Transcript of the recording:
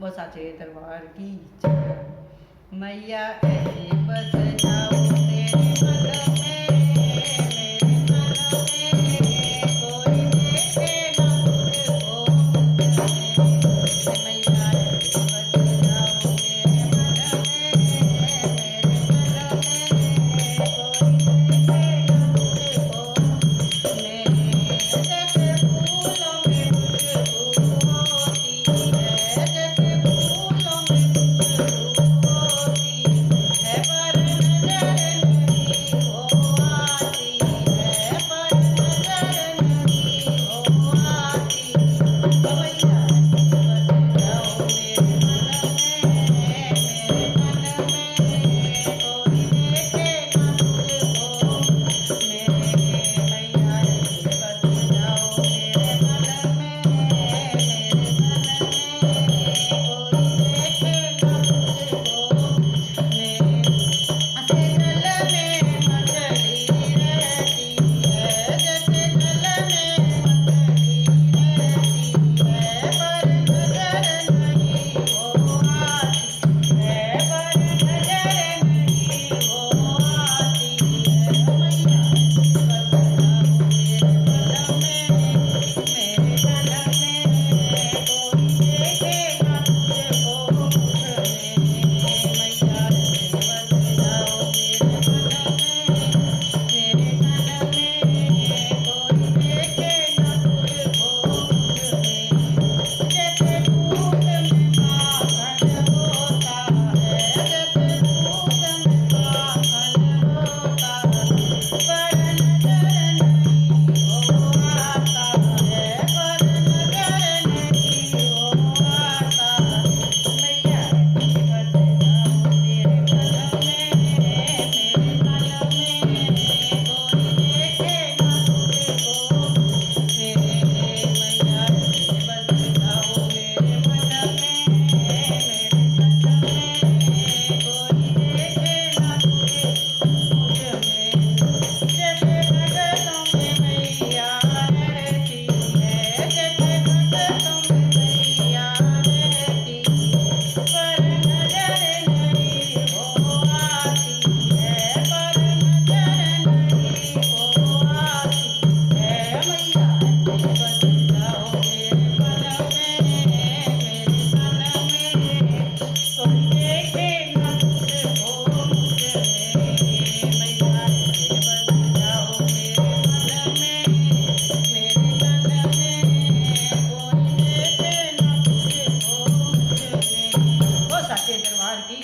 वो साचे दरबार की जय। मैया ऐसे बस जाओ तेरे मन में, मेरे मन में कोई देखे ना तुझको मुझे। मैया ऐसे बस जाओ तेरे मन में, मेरे मन में कोई देखे ना तुझको। मेरे जैसे फूलों में खुशबू होती है, जैसे फूलों में खुशबू होती है, पर नजर नहीं वो आती है, पर नजर नहीं वो आती। मैया बस जाओ मेरे मन में, मेरे मन में कोई देखे ना तुझको मेरे। मैया बस जाओ मेरे मन में, मेरे मन में कोई देखे ना तुझको मेरे। जैसे जल में मछली रहती है, जैसे जल में मछली रहती है, पर नजर नहीं वो आती है, पर नजर नहीं वो आती है। मैया बस जाओ मेरे मन में, मेरे मन में कोई देखे ना तुझको मुझमें। मैया बस जाओ मेरे मन में, मेरे मन में कोई देखे ना तुझको मुझमें। जैसे दूध में माखन होता है, जैसे दूध में माखन होता है, पर नजर नहीं वो आता है, पर नजर नहीं वो आता। मैया बस जाओ मेरे मन में, मेरे मन में कोई देखे ना तुझको मेरे। मैया बस जाओ मेरे मन में, मेरे मन में कोई देखे ना तुझको मुझमें। जैसे भगतों में मैया रहती है, जैसे भगतों में मैया रहती है, पर नजर नहीं वो आती है, पर नजर नहीं वो आती है। मैया बस जाओ मेरे मन में, मेरे मन में कोई देखे ना तुझको मुझमें। मैया बस जाओ मेरे मन में, मेरे मन में कोई देखे ना तुझको मुझमें। वो साचे दरबार की